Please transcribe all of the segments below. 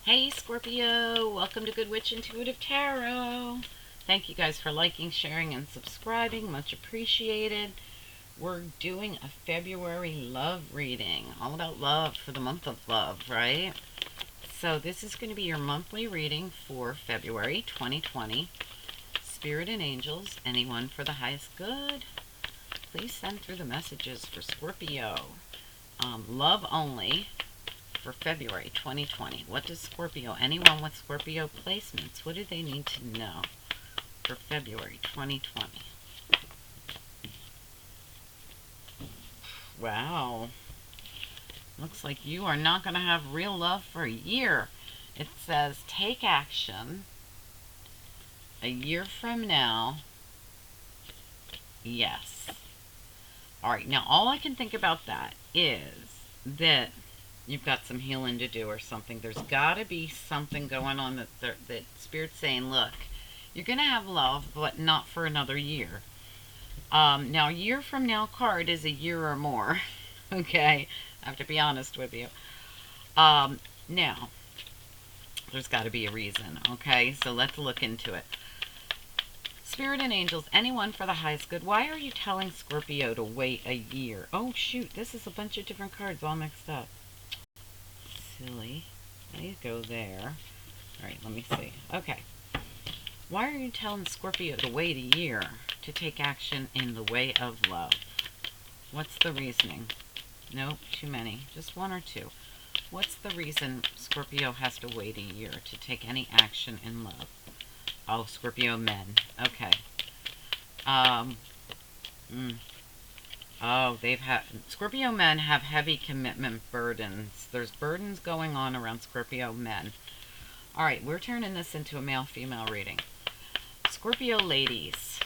Hey Scorpio, welcome to Good Witch Intuitive Tarot. Thank you guys for liking, sharing, and subscribing. Much appreciated. We're doing a February love reading, all about love for the month of love, right? So this is going to be your monthly reading for February 2020. Spirit and angels, anyone for the highest good, please send through the messages for Scorpio. Love only. For February 2020. What does Scorpio, anyone with Scorpio placements, what do they need to know for February 2020? Wow. Looks like you are not going to have real love for a year. It says take action a year from now. Yes. All right. Now, all I can think about that is that you've got some healing to do or something. There's got to be something going on that Spirit's saying, look, you're going to have love, but not for another year. Now, a year from now card is a year or more. Okay? I have to be honest with you. Now, there's got to be a reason. Okay? So let's look into it. Spirit and angels, anyone for the highest good. Why are you telling Scorpio to wait a year? Oh, shoot. This is a bunch of different cards all mixed up. Silly. Please go there. Alright, let me see. Okay. Why are you telling Scorpio to wait a year to take action in the way of love? What's the reasoning? Nope, too many. Just one or two. What's the reason Scorpio has to wait a year to take any action in love? Oh, Scorpio men. Okay. Oh, Scorpio men have heavy commitment burdens. There's burdens going on around Scorpio men. All right, we're turning this into a male-female reading. Scorpio ladies,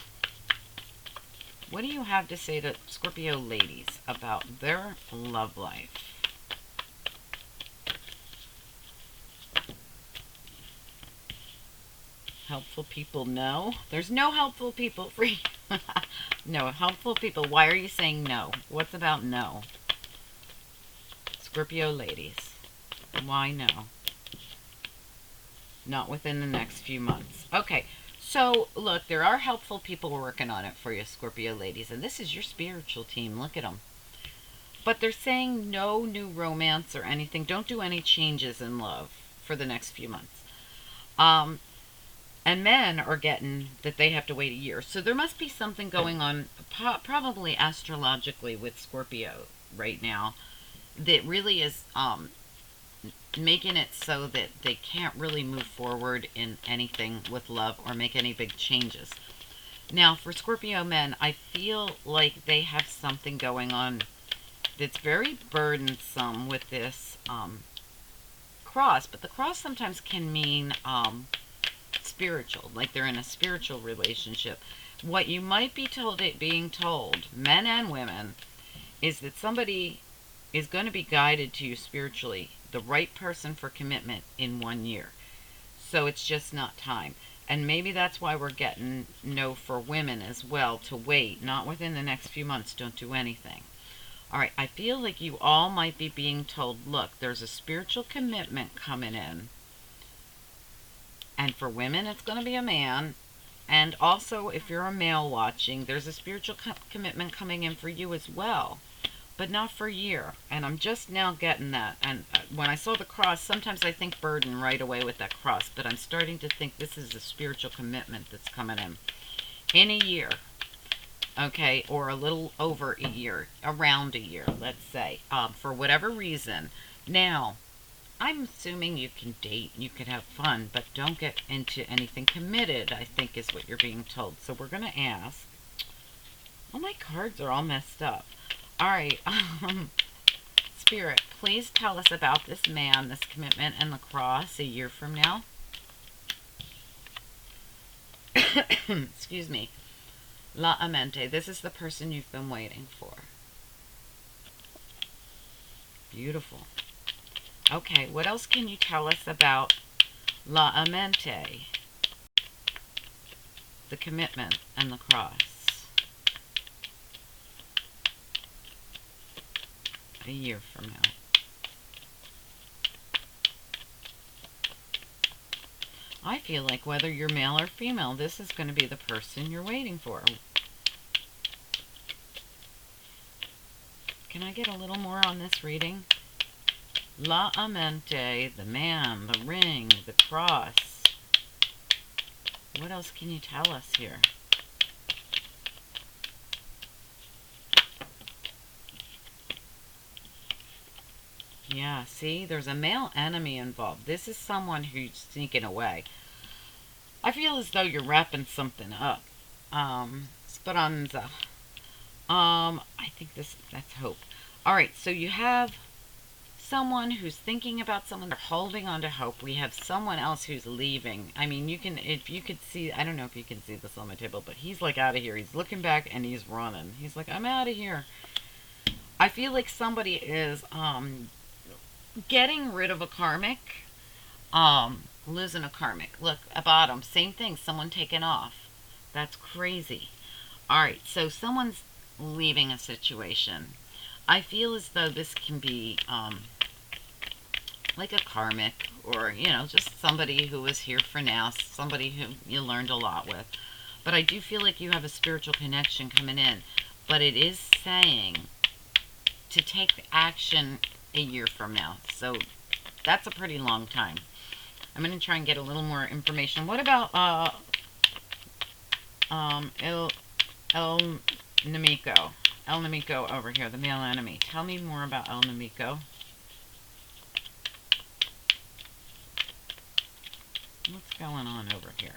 what do you have to say to Scorpio ladies about their love life? Helpful people, no. There's no helpful people for you. No, helpful people. Why are you saying no? What's about no? Scorpio ladies, why no? Not within the next few months. Okay, so look, there are helpful people working on it for you, Scorpio ladies, and this is your spiritual team. Look at them. But they're saying no new romance or anything. Don't do any changes in love for the next few months. And men are getting that they have to wait a year. So there must be something going on, probably astrologically, with Scorpio right now that really is making it so that they can't really move forward in anything with love or make any big changes. Now, for Scorpio men, I feel like they have something going on that's very burdensome with this cross. But the cross sometimes can mean spiritual, like they're in a spiritual relationship. What you might be being told, men and women, is that somebody is going to be guided to you spiritually, the right person for commitment in 1 year. So it's just not time. And maybe that's why we're getting no for women as well, to wait, not within the next few months, don't do anything. All right, I feel like you all might be being told, look, there's a spiritual commitment coming in. And for women, it's going to be a man. And also, if you're a male watching, there's a spiritual commitment coming in for you as well. But not for a year. And I'm just now getting that. And when I saw the cross, sometimes I think burden right away with that cross. But I'm starting to think this is a spiritual commitment that's coming in a year. Okay, or a little over a year, around a year, let's say, for whatever reason. Now, I'm assuming you can date, you can have fun, but don't get into anything committed, I think is what you're being told. So we're going to ask. Oh, my cards are all messed up. All right. Spirit, please tell us about this man, this commitment, and the cross a year from now. Excuse me. La Amente, this is the person you've been waiting for. Beautiful. Okay, what else can you tell us about La Amente? The commitment and the cross. A year from now. I feel like whether you're male or female, this is going to be the person you're waiting for. Can I get a little more on this reading? La Amente, the man, the ring, the cross. What else can you tell us here? Yeah, see, there's a male enemy involved. This is someone who's sneaking away. I feel as though you're wrapping something up. Speranza. I think that's hope. All right, so you have someone who's thinking about someone, they're holding on to hope. We have someone else who's leaving. I mean, if you could see, I don't know if you can see this on my table, but he's like out of here. He's looking back and he's running. He's like, I'm out of here. I feel like somebody is getting rid of a karmic, losing a karmic. Look, at bottom, same thing, someone taken off. That's crazy. All right, so someone's leaving a situation. I feel as though this can be like a karmic, or just somebody who was here for now, somebody who you learned a lot with. But I do feel like you have a spiritual connection coming in. But it is saying to take action a year from now. So that's a pretty long time. I'm going to try and get a little more information. What about El Nemico? El Nemico over here, the male enemy. Tell me more about El Nemico. What's going on over here?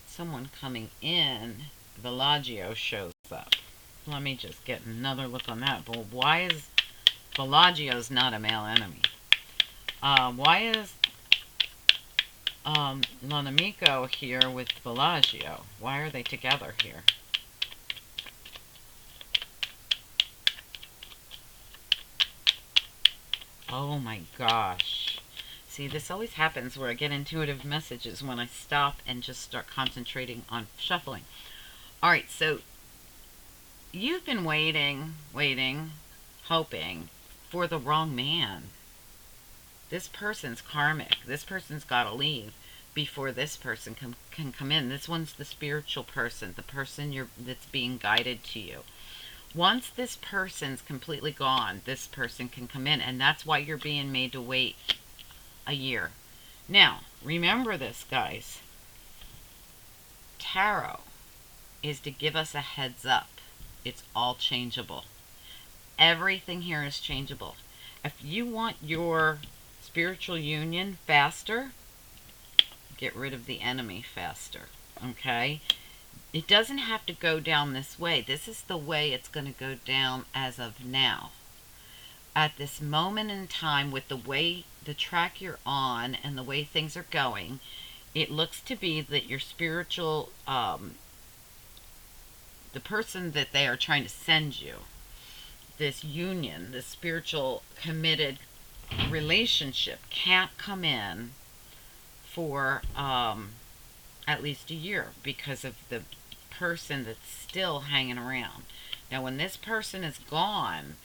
Someone coming in. Villaggio shows up. Let me just get another look on that. But why is Villaggio's not a male enemy? Why is L'Amico here with Villaggio? Why are they together here? Oh my gosh. See, this always happens where I get intuitive messages when I stop and just start concentrating on shuffling. Alright, so you've been waiting, hoping for the wrong man. This person's karmic. This person's got to leave before this person can come in. This one's the spiritual person, the person that's being guided to you. Once this person's completely gone, this person can come in, and that's why you're being made to wait a year. Now, remember this, guys. Tarot is to give us a heads up. It's all changeable. Everything here is changeable. If you want your spiritual union faster, get rid of the enemy faster. Okay? It doesn't have to go down this way. This is the way it's going to go down as of now. At this moment in time, with the way the track you're on and the way things are going, it looks to be that your spiritual, the person that they are trying to send you, this union, this spiritual committed relationship, can't come in for at least a year because of the person that's still hanging around. Now, when this person is gone,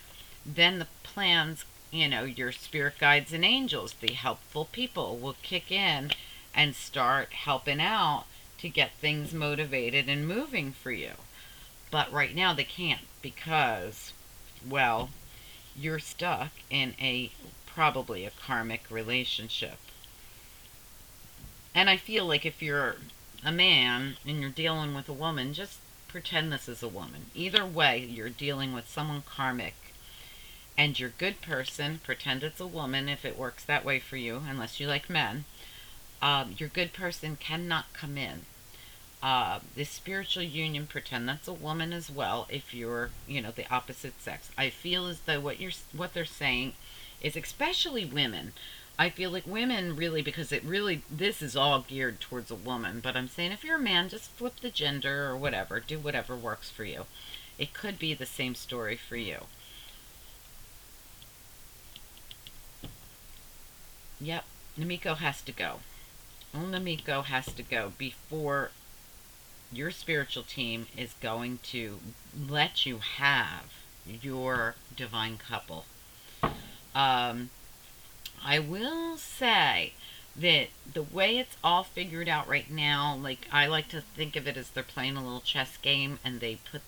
then the plans, your spirit guides and angels, the helpful people, will kick in and start helping out to get things motivated and moving for you. But right now they can't because, well, you're stuck in probably a karmic relationship. And I feel like if you're a man and you're dealing with a woman, just pretend this is a woman. Either way, you're dealing with someone karmic. And your good person, pretend it's a woman if it works that way for you, unless you like men. Your good person cannot come in. This spiritual union, pretend that's a woman as well if you're, the opposite sex. I feel as though what they're saying is, especially women, I feel like women really, because this is all geared towards a woman, but I'm saying if you're a man, just flip the gender or whatever, do whatever works for you. It could be the same story for you. Yep, Namiko has to go. Namiko has to go before your spiritual team is going to let you have your divine couple. I will say that the way it's all figured out right now, like I like to think of it as they're playing a little chess game and they put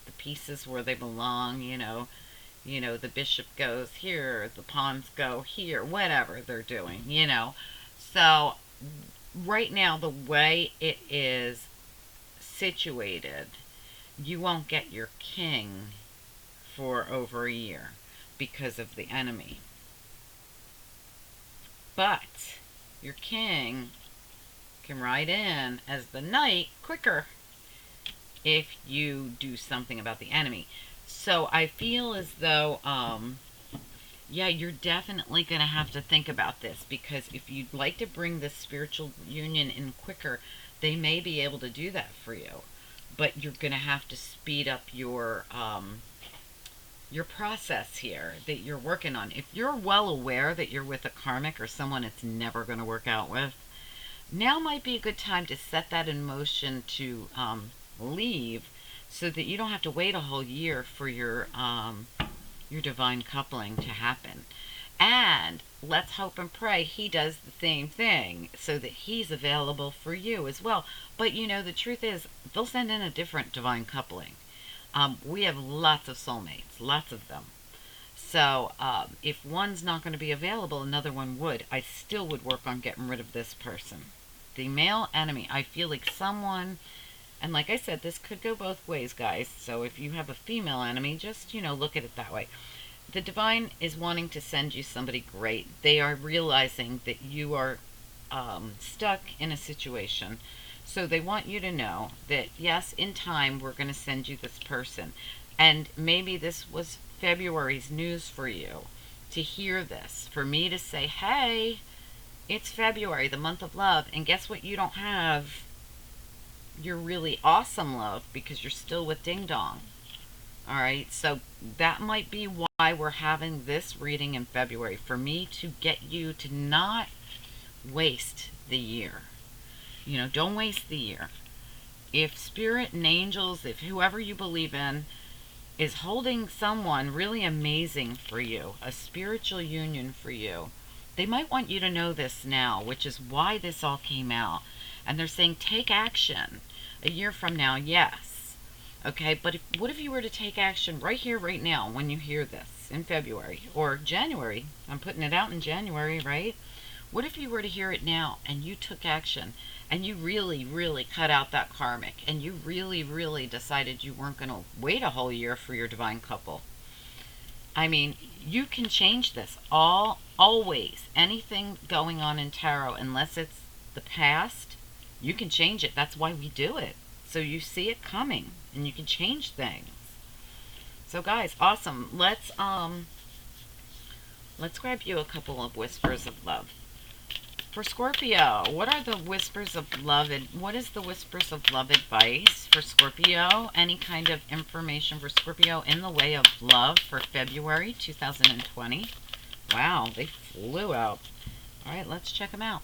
the pieces where they belong, the bishop goes here, the pawns go here, whatever they're doing. So right now, the way it is situated, you won't get your king for over a year because of the enemy. But your king can ride in as the knight quicker if you do something about the enemy. So I feel as though, yeah, you're definitely going to have to think about this, because if you'd like to bring this spiritual union in quicker, they may be able to do that for you. But you're going to have to speed up your process here that you're working on. If you're well aware that you're with a karmic or someone it's never going to work out with, now might be a good time to set that in motion to leave, so that you don't have to wait a whole year for your divine coupling to happen. And let's hope and pray he does the same thing so that he's available for you as well. But the truth is, they'll send in a different divine coupling. We have lots of soulmates, lots of them. So if one's not going to be available, another one would. I still would work on getting rid of this person. The male enemy, I feel like someone, and like I said, this could go both ways, guys. So if you have a female enemy, just, look at it that way. The divine is wanting to send you somebody great. They are realizing that you are stuck in a situation. So they want you to know that, yes, in time, we're going to send you this person. And maybe this was February's news for you to hear this. For me to say, hey, it's February, the month of love. And guess what you don't have? Your really awesome love, because you're still with Ding Dong. All right, so that might be why we're having this reading in February, for me to get you to not waste the year. Don't waste the year. If spirit and angels, if whoever you believe in is holding someone really amazing for you, a spiritual union for you, they might want you to know this now, which is why this all came out. And they're saying take action a year from now, yes. Okay, but what if you were to take action right here, right now, when you hear this in February or January? I'm putting it out in January, right? What if you were to hear it now and you took action and you really, really cut out that karmic and you really, really decided you weren't going to wait a whole year for your divine couple? I mean, you can change this always. Anything going on in tarot, unless it's the past, you can change it. That's why we do it. So you see it coming and you can change things. So guys, awesome. Let's grab you a couple of whispers of love. For Scorpio, what are the whispers of love, and what is the whispers of love advice for Scorpio? Any kind of information for Scorpio in the way of love for February 2020? Wow, they flew out. All right, let's check them out.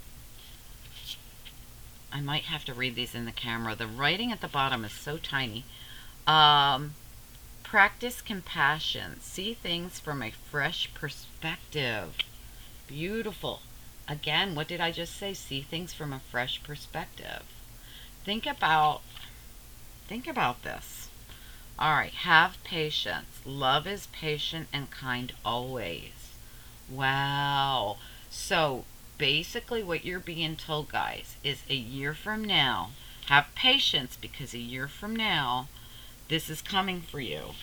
I might have to read these in the camera. The writing at the bottom is so tiny. Practice compassion. See things from a fresh perspective. Beautiful. Again, what did I just say? See things from a fresh perspective. Think about this. All right, have patience. Love is patient and kind always. Wow. So basically what you're being told, guys, is a year from now, have patience, because a year from now, this is coming for you.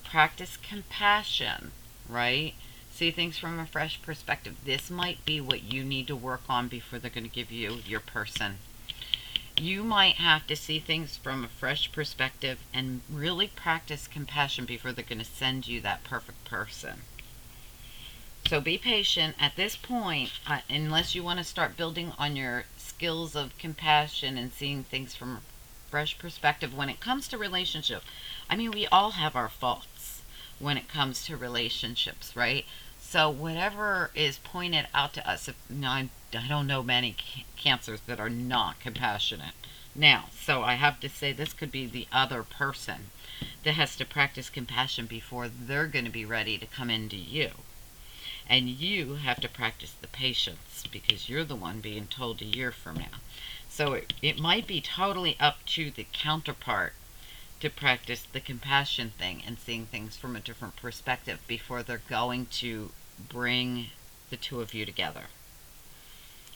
Practice compassion, right? See things from a fresh perspective. This might be what you need to work on before they're going to give you your person. You might have to see things from a fresh perspective and really practice compassion before they're going to send you that perfect person. So be patient at this point, unless you want to start building on your skills of compassion and seeing things from a fresh perspective when it comes to relationship. I mean, we all have our faults when it comes to relationships, right? So whatever is pointed out to us, I don't know many cancers that are not compassionate. Now, so I have to say this could be the other person that has to practice compassion before they're going to be ready to come into you. And you have to practice the patience because you're the one being told a year from now. So it might be totally up to the counterpart to practice the compassion thing and seeing things from a different perspective before they're going to bring the two of you together.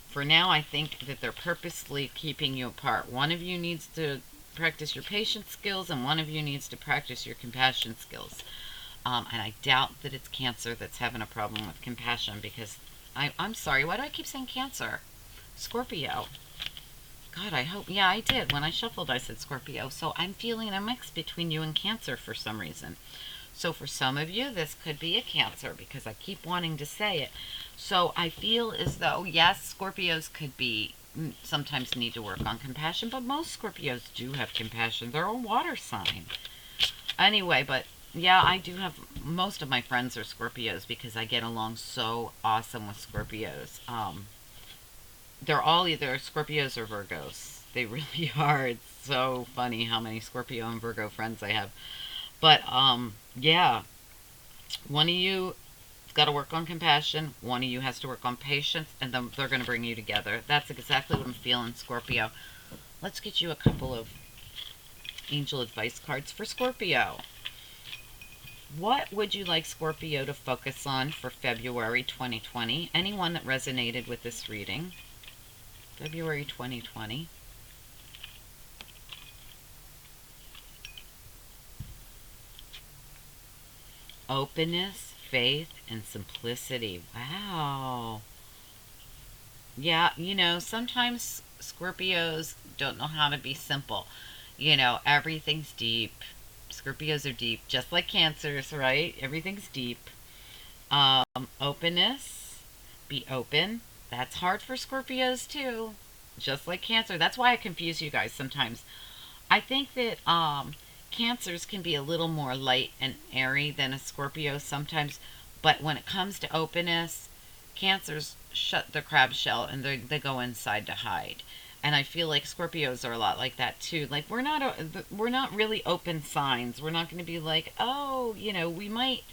For now, I think that they're purposely keeping you apart. One of you needs to practice your patience skills, and one of you needs to practice your compassion skills. And I doubt that it's Cancer that's having a problem with compassion, because I'm sorry, why do I keep saying Cancer? Scorpio. God, I hope. Yeah, I did. When I shuffled, I said Scorpio. So I'm feeling a mix between you and Cancer for some reason. So for some of you, this could be a Cancer because I keep wanting to say it. So I feel as though, yes, Scorpios could be, sometimes need to work on compassion, but most Scorpios do have compassion. They're a water sign. Anyway, but yeah, I do have, most of my friends are Scorpios because I get along so awesome with Scorpios. They're all either Scorpios or Virgos. They really are. It's so funny how many Scorpio and Virgo friends I have. But yeah, one of you got to work on compassion. One of you has to work on patience, and then they're going to bring you together. That's exactly what I'm feeling, Scorpio. Let's get you a couple of angel advice cards for Scorpio. What would you like Scorpio to focus on for February 2020? Anyone that resonated with this reading? February 2020. Openness, faith, and simplicity. Wow. Yeah, sometimes Scorpios don't know how to be simple. Everything's deep. Scorpios are deep, just like Cancers, right? Everything's deep. Openness, be open. That's hard for Scorpios too, just like Cancer. That's why I confuse you guys sometimes. I think that Cancers can be a little more light and airy than a Scorpio sometimes, but when it comes to openness, Cancers shut their crab shell and they go inside to hide. And I feel like Scorpios are a lot like that too. Like we're not really open signs. We're not going to be like, oh, we might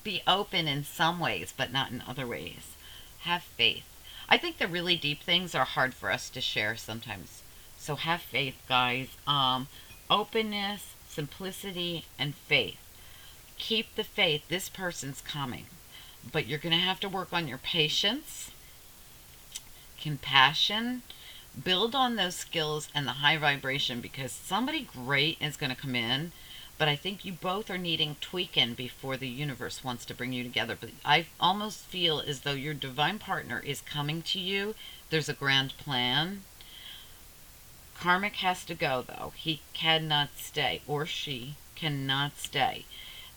be open in some ways, but not in other ways. Have faith. I think the really deep things are hard for us to share sometimes. So have faith, guys. Openness, simplicity, and faith. Keep the faith. This person's coming. But you're going to have to work on your patience, compassion, build on those skills and the high vibration, because somebody great is going to come in. But I think you both are needing tweaking before the universe wants to bring you together. But I almost feel as though your divine partner is coming to you. There's a grand plan. Karmic has to go, though. He cannot stay, or she cannot stay.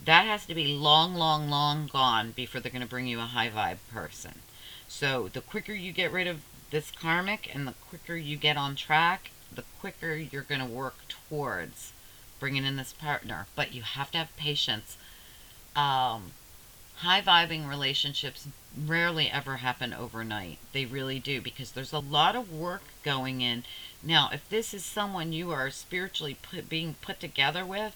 That has to be long, long, long gone before they're going to bring you a high vibe person. So the quicker you get rid of this karmic and the quicker you get on track, the quicker you're going to work towards bringing in this partner. But you have to have patience. High vibing relationships rarely ever happen overnight. They really do, because there's a lot of work going in. Now, if this is someone you are spiritually being put together with,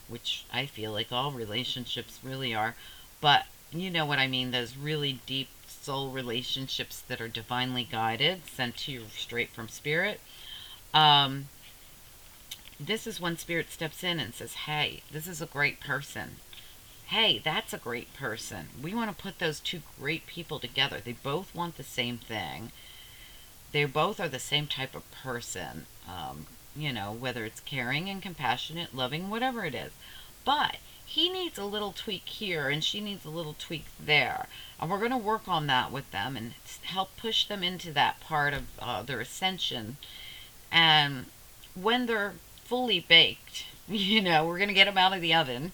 which I feel like all relationships really are, but you know what I mean, those really deep soul relationships that are divinely guided, sent to you straight from Spirit. This is when Spirit steps in and says, hey, this is a great person. Hey, that's a great person. We want to put those two great people together. They both want the same thing. They both are the same type of person. Whether it's caring and compassionate, loving, whatever it is. But he needs a little tweak here and she needs a little tweak there. And we're going to work on that with them and help push them into that part of their ascension. And when they're fully baked, we're going to get them out of the oven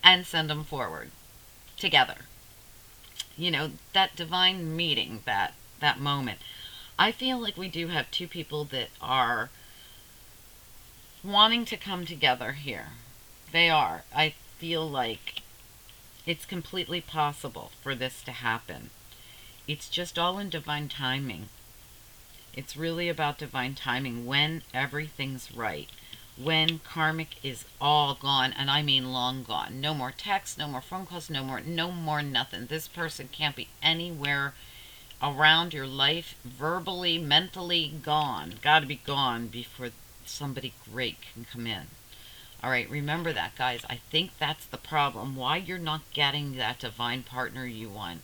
and send them forward together. That divine meeting, that moment. I feel like we do have two people that are wanting to come together here. They are. I feel like it's completely possible for this to happen. It's just all in divine timing. It's really about divine timing when everything's right. when karmic is all gone, and I mean long gone. No more texts, no more phone calls, no more nothing. This person can't be anywhere around your life, verbally, mentally gone. Got to be gone before somebody great can come in. All right, remember that, guys. I think that's the problem. Why you're not getting that divine partner you want.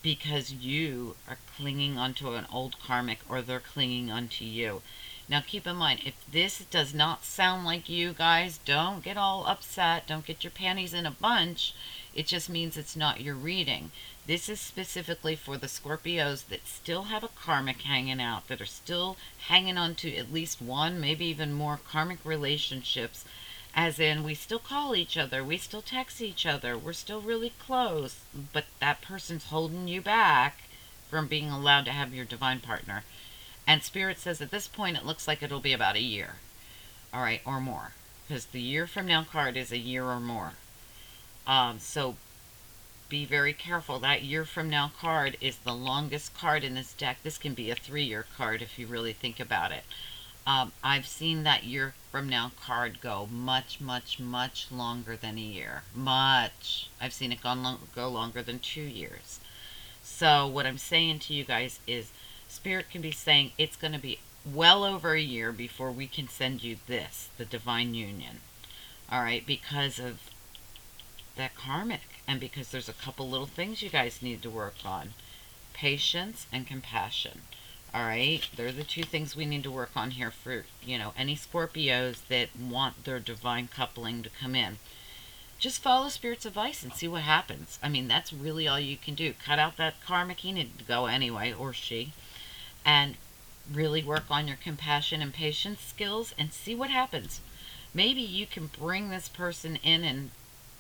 Because you are clinging onto an old karmic, or they're clinging onto you. Now, keep in mind, if this does not sound like you guys, don't get all upset. Don't get your panties in a bunch. It just means it's not your reading. This is specifically for the Scorpios that still have a karmic hanging out, that are still hanging on to at least one, maybe even more karmic relationships. As in, we still call each other, we still text each other, we're still really close, but that person's holding you back from being allowed to have your divine partner. And Spirit says at this point it looks like it'll be about a year. All right, or more. Because the year from now card is a year or more. So be very careful. That year from now card is the longest card in this deck. This can be a 3-year card if you really think about it. I've seen that year from now card go much, much, much longer than a year. Much. I've seen it go longer than 2 years. So what I'm saying to you guys is Spirit can be saying it's going to be well over a year before we can send you this, the divine union. All right, because of that karmic, and because there's a couple little things you guys need to work on. Patience and compassion. All right, they're the 2 things we need to work on here for, any Scorpios that want their divine coupling to come in. Just follow Spirit's advice and see what happens. I mean, that's really all you can do. Cut out that karmic. He needed to go anyway, or she. And really work on your compassion and patience skills and see what happens. Maybe you can bring this person in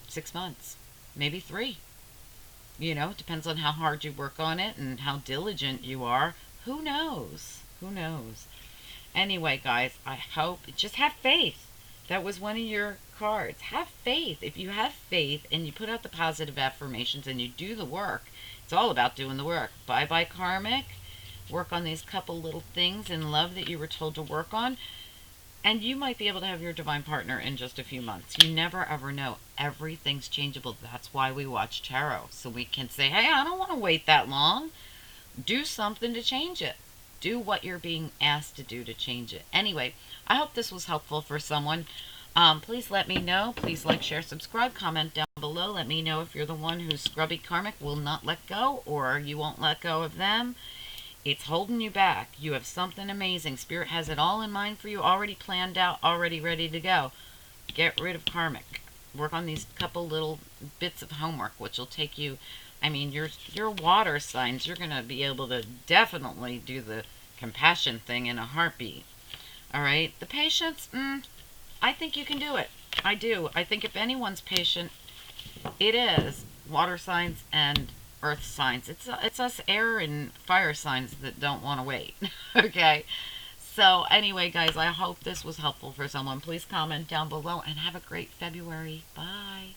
6 months. Maybe 3. It depends on how hard you work on it and how diligent you are. Who knows? Who knows? Anyway, guys, I hope, just have faith. That was one of your cards. Have faith. If you have faith and you put out the positive affirmations and you do the work, it's all about doing the work. Bye-bye, karmic. Work on these couple little things in love that you were told to work on. And you might be able to have your divine partner in just a few months. You never ever know. Everything's changeable. That's why we watch tarot. So we can say, hey, I don't want to wait that long. Do something to change it. Do what you're being asked to do to change it. Anyway, I hope this was helpful for someone. Please let me know. Please like, share, subscribe, comment down below. Let me know if you're the one whose scrubby karmic will not let go, or you won't let go of them. It's holding you back. You have something amazing. Spirit has it all in mind for you, already planned out, already ready to go. Get rid of karmic. Work on these couple little bits of homework, which will take you, I mean, your water signs, you're going to be able to definitely do the compassion thing in a heartbeat. All right? The patience, I think you can do it. I do. I think if anyone's patient, it is water signs and earth signs. It's us air and fire signs that don't want to wait. Okay? So anyway, guys, I hope this was helpful for someone. Please comment down below and have a great February. Bye.